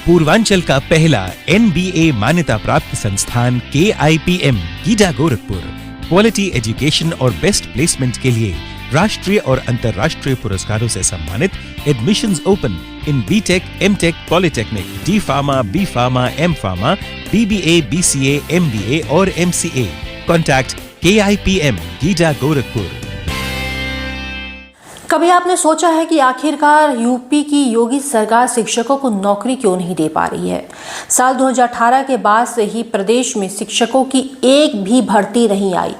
पूर्वांचल का पहला NBA मान्यता प्राप्त संस्थान KIPM Gida Gorakhpur quality education और बेस्ट प्लेसमेंट के लिए राष्ट्रीय और अंतर्राष्ट्रीय पुरस्कारों से सम्मानित। Admissions open in BTech, MTech, polytechnic, D pharma, B pharma, M pharma, BBA, BCA, MBA और MCA। Contact KIPM Gida Gorakhpur. कभी आपने सोचा है कि आखिरकार यूपी की योगी सरकार शिक्षकों को नौकरी क्यों नहीं दे पा रही है? साल 2018 के बाद से ही प्रदेश में शिक्षकों की एक भी भर्ती नहीं आई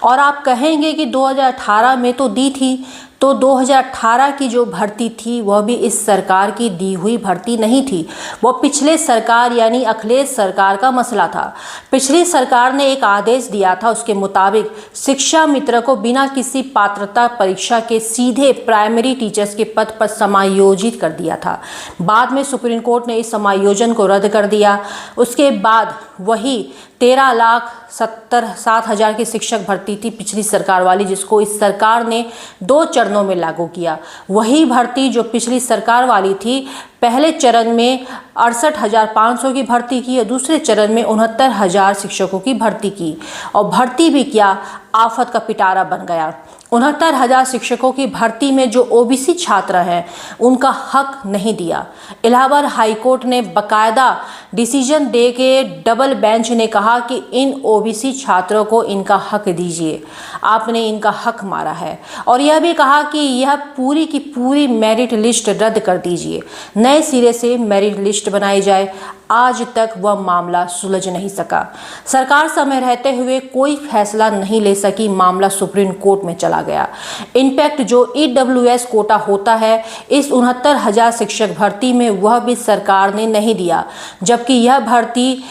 और आप कहेंगे कि 2018 में तो दी थी, तो 2018 की जो भर्ती थी वह भी इस सरकार की दी हुई भर्ती नहीं थी, वह पिछले सरकार यानी अखिलेश सरकार का मसला था। पिछली सरकार ने एक आदेश दिया था, उसके मुताबिक शिक्षा मित्र को बिना किसी पात्रता परीक्षा के सीधे प्राइमरी टीचर्स के पद पर समायोजित कर दिया था। बाद में सुप्रीम कोर्ट ने इस समायोजन को रद्द कर दिया। उसके बाद वही 13,70,000 की शिक्षक भर्ती थी पिछली सरकार वाली, जिसको इस सरकार ने 2 चरणों में लागू किया। वही भर्ती जो पिछली सरकार वाली थी, पहले चरण में 68,500 की भर्ती की और दूसरे चरण में 69,000 शिक्षकों की भर्ती की। और भर्ती भी क्या, आफत का पिटारा बन गया। 69,000 शिक्षकों की भर्ती में जो OBC छात्र हैं उनका हक नहीं दिया। इलाहाबाद हाईकोर्ट ने बकायदा डिसीजन दे के डबल बेंच ने कहा कि इन OBC छात्रों को इनका हक दीजिए, आपने इनका हक मारा है। और यह भी कहा कि यह पूरी की पूरी मेरिट लिस्ट रद्द कर दीजिए, नए सिरे से मेरिट लिस्ट बनाई जाए। आज तक वह मामला सुलझ नहीं सका। सरकार समय रहते हुए कोई फैसला नहीं ले सकी, मामला सुप्रीम कोर्ट में चला गया। इनफैक्ट जो EWS कोटा होता है इस 69,000 शिक्षक भर्ती में, वह भी सरकार ने नहीं दिया, जबकि यह भर्ती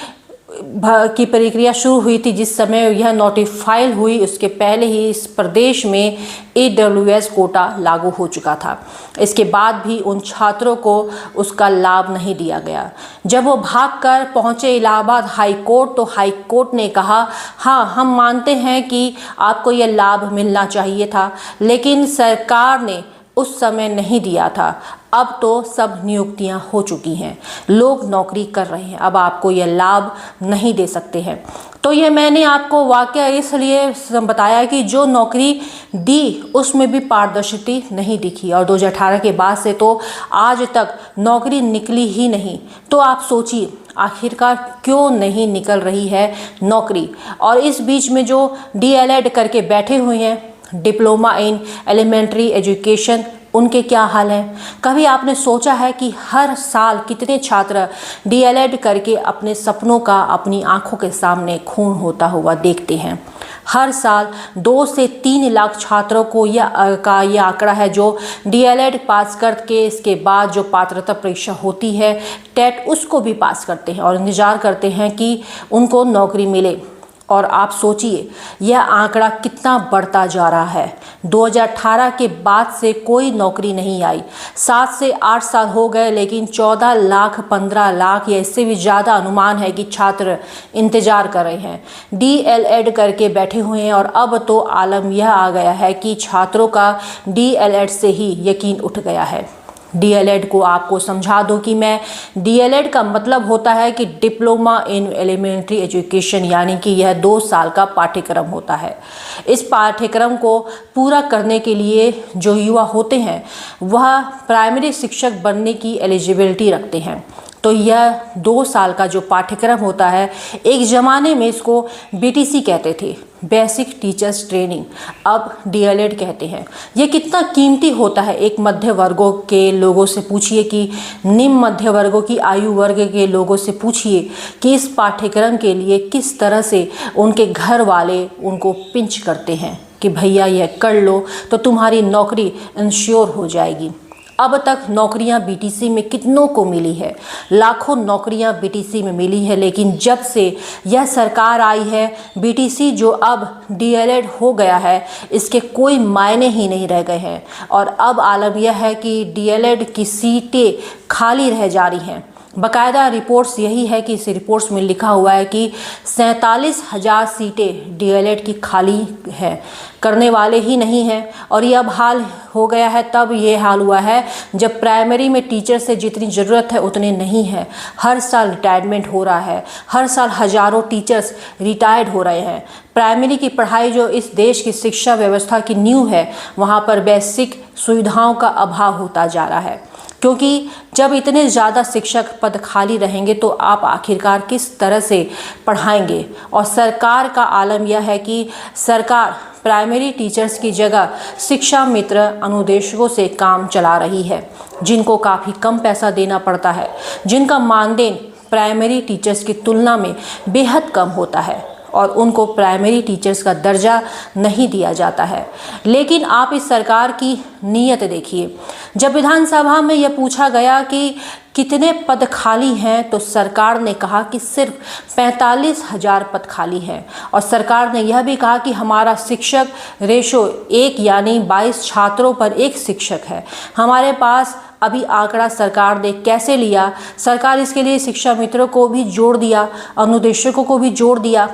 की प्रक्रिया शुरू हुई थी जिस समय यह नोटिफाइड हुई, उसके पहले ही इस प्रदेश में EWS कोटा लागू हो चुका था। इसके बाद भी उन छात्रों को उसका लाभ नहीं दिया गया। जब वो भागकर पहुंचे इलाहाबाद हाईकोर्ट, तो हाईकोर्ट ने कहा हाँ, हम मानते हैं कि आपको यह लाभ मिलना चाहिए था, लेकिन सरकार ने उस समय नहीं दिया था। अब तो सब नियुक्तियां हो चुकी हैं, लोग नौकरी कर रहे हैं, अब आपको यह लाभ नहीं दे सकते हैं। तो ये मैंने आपको वाकया इसलिए बताया कि जो नौकरी दी उसमें भी पारदर्शिता नहीं दिखी और 2018 के बाद से तो आज तक नौकरी निकली ही नहीं। तो आप सोचिए आखिरकार क्यों नहीं निकल रही है नौकरी। और इस बीच में जो DLED करके बैठे हुए हैं, डिप्लोमा इन एलिमेंट्री एजुकेशन, उनके क्या हाल है? कभी आपने सोचा है कि हर साल कितने छात्र DLED करके अपने सपनों का अपनी आंखों के सामने खून होता हुआ देखते हैं? हर साल 2 से 3 लाख छात्रों को यह आंकड़ा है जो DLED पास करके इसके बाद जो पात्रता परीक्षा होती है TET, उसको भी पास करते हैं और इंतज़ार करते हैं कि उनको नौकरी मिले। और आप सोचिए यह आंकड़ा कितना बढ़ता जा रहा है। 2018 के बाद से कोई नौकरी नहीं आई, 7 से 8 साल हो गए, लेकिन 14 लाख 15 लाख या इससे भी ज़्यादा अनुमान है कि छात्र इंतज़ार कर रहे हैं, DLED करके बैठे हुए हैं। और अब तो आलम यह आ गया है कि छात्रों का DLED से ही यकीन उठ गया है। DLED को आपको समझा दूं कि मैं DLED का मतलब होता है कि डिप्लोमा इन एलिमेंट्री एजुकेशन, यानी कि यह 2 साल का पाठ्यक्रम होता है। इस पाठ्यक्रम को पूरा करने के लिए जो युवा होते हैं वह प्राइमरी शिक्षक बनने की एलिजिबिलिटी रखते हैं। तो यह 2 साल का जो पाठ्यक्रम होता है, एक ज़माने में इसको BTC कहते थे, बेसिक टीचर्स ट्रेनिंग, अब DLED कहते हैं। ये कितना कीमती होता है। एक मध्य वर्गों के लोगों से पूछिए कि निम्न मध्य वर्गों की आयु वर्ग के लोगों से पूछिए कि इस पाठ्यक्रम के लिए किस तरह से उनके घर वाले उनको पिंच करते हैं कि भैया यह कर लो तो तुम्हारी नौकरी इंश्योर हो जाएगी। अब तक नौकरियां BTC में कितनों को मिली है, लाखों नौकरियां BTC में मिली है, लेकिन जब से यह सरकार आई है BTC जो अब DLED हो गया है, इसके कोई मायने ही नहीं रह गए हैं। और अब आलम यह है कि DLED की सीटें खाली रह जा रही हैं। बाकायदा रिपोर्ट्स यही है कि इस रिपोर्ट्स में लिखा हुआ है कि 47,000 सीटें डीएलएड की खाली है, करने वाले ही नहीं हैं। और ये अब हाल हो गया है, तब ये हाल हुआ है जब प्राइमरी में टीचर से जितनी ज़रूरत है उतने नहीं है। हर साल रिटायरमेंट हो रहा है, हर साल हज़ारों टीचर्स रिटायर्ड हो रहे हैं। प्राइमरी की पढ़ाई जो इस देश की शिक्षा व्यवस्था की नींव है, वहाँ पर बेसिक सुविधाओं का अभाव होता जा रहा है। क्योंकि जब इतने ज़्यादा शिक्षक पद खाली रहेंगे तो आप आखिरकार किस तरह से पढ़ाएंगे। और सरकार का आलम यह है कि सरकार प्राइमरी टीचर्स की जगह शिक्षा मित्र अनुदेशकों से काम चला रही है, जिनको काफ़ी कम पैसा देना पड़ता है, जिनका मानदेय प्राइमरी टीचर्स की तुलना में बेहद कम होता है और उनको प्राइमरी टीचर्स का दर्जा नहीं दिया जाता है। लेकिन आप इस सरकार की नीयत देखिए। जब विधानसभा में यह पूछा गया कि कितने पद खाली हैं, तो सरकार ने कहा कि सिर्फ 45,000 पद खाली हैं। और सरकार ने यह भी कहा कि हमारा शिक्षक रेशो 1 यानी 22 छात्रों पर 1 शिक्षक है। हमारे पास अभी आंकड़ा सरकार ने कैसे लिया, सरकार इसके लिए शिक्षा मित्रों को भी जोड़ दिया, अनुदेशकों को भी जोड़ दिया।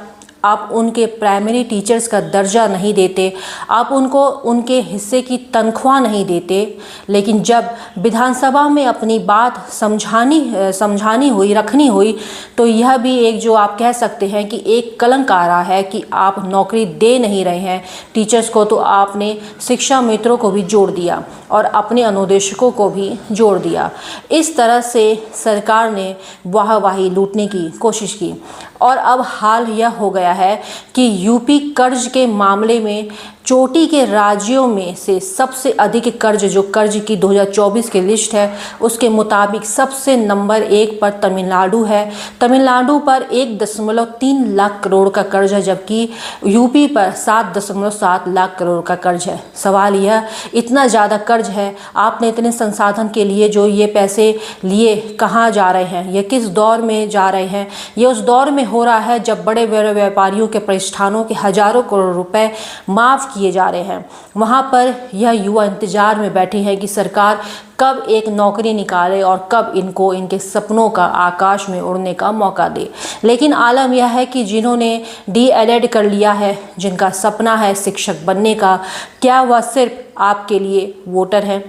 आप उनके प्राइमरी टीचर्स का दर्जा नहीं देते, आप उनको उनके हिस्से की तनख्वाह नहीं देते। लेकिन जब विधानसभा में अपनी बात समझानी हुई, रखनी हुई, तो यह भी एक जो आप कह सकते हैं कि एक कलंक आ रहा है कि आप नौकरी दे नहीं रहे हैं टीचर्स को। तो आपने शिक्षा मित्रों को भी जोड़ दिया और अपने अनुदेशकों को भी जोड़ दिया। इस तरह से सरकार ने वाहवाही लूटने की कोशिश की। और अब हाल यह हो गया है कि यूपी कर्ज के मामले में चोटी के राज्यों में से सबसे अधिक कर्ज, जो कर्ज की 2024 की लिस्ट है उसके मुताबिक सबसे नंबर 1 पर तमिलनाडु है। तमिलनाडु पर 1.3 लाख करोड़ का कर्ज है, जबकि यूपी पर 7.7 लाख करोड़ का कर्ज है। सवाल यह, इतना ज़्यादा कर्ज है, आपने इतने संसाधन के लिए जो ये पैसे लिए कहाँ जा रहे हैं, ये किस दौर में जा रहे हैं? ये उस दौर में हो रहा है जब बड़े बड़े व्यापारियों के प्रतिष्ठानों के हज़ारों करोड़ रुपए माफ़ किए जा रहे हैं। वहाँ पर यह युवा इंतजार में बैठे हैं कि सरकार कब एक नौकरी निकाले और कब इनको इनके सपनों का आकाश में उड़ने का मौका दे। लेकिन आलम यह है कि जिन्होंने डीएलएड कर लिया है, जिनका सपना है शिक्षक बनने का, क्या वह सिर्फ आपके लिए वोटर हैं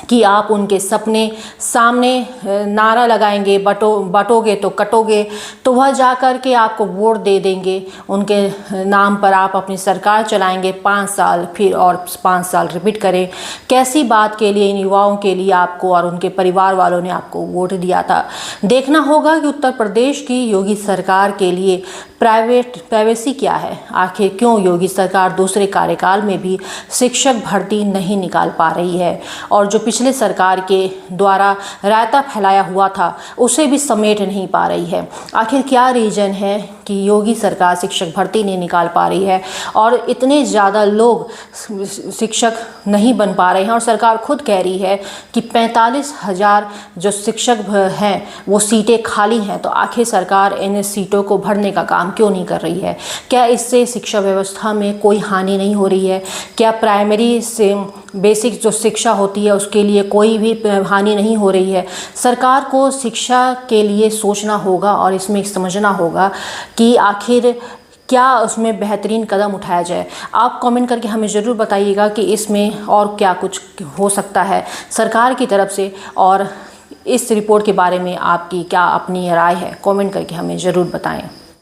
कि आप उनके सपने सामने नारा लगाएंगे, बटोगे तो कटोगे, तो वह जा कर के आपको वोट दे देंगे, उनके नाम पर आप अपनी सरकार चलाएंगे 5 साल, फिर और 5 साल रिपीट करें? कैसी बात के लिए इन युवाओं के लिए आपको और उनके परिवार वालों ने आपको वोट दिया था? देखना होगा कि उत्तर प्रदेश की योगी सरकार के लिए प्राइवेसी क्या है। आखिर क्यों योगी सरकार दूसरे कार्यकाल में भी शिक्षक भर्ती नहीं निकाल पा रही है, और जो पिछले सरकार के द्वारा रायता फैलाया हुआ था उसे भी समेट नहीं पा रही है? आखिर क्या रीज़न है कि योगी सरकार शिक्षक भर्ती नहीं निकाल पा रही है और इतने ज़्यादा लोग शिक्षक नहीं बन पा रहे हैं? और सरकार खुद कह रही है कि 45,000 जो शिक्षक हैं वो सीटें खाली हैं, तो आखिर सरकार इन सीटों को भरने का काम क्यों नहीं कर रही है? क्या इससे शिक्षा व्यवस्था में कोई हानि नहीं हो रही है? क्या प्राइमरी से बेसिक जो शिक्षा होती है उसके लिए कोई भी हानि नहीं हो रही है? सरकार को शिक्षा के लिए सोचना होगा और इसमें समझना होगा कि आखिर क्या उसमें बेहतरीन कदम उठाया जाए। आप कमेंट करके हमें ज़रूर बताइएगा कि इसमें और क्या कुछ हो सकता है सरकार की तरफ से, और इस रिपोर्ट के बारे में आपकी क्या अपनी राय है, कमेंट करके हमें ज़रूर बताएं।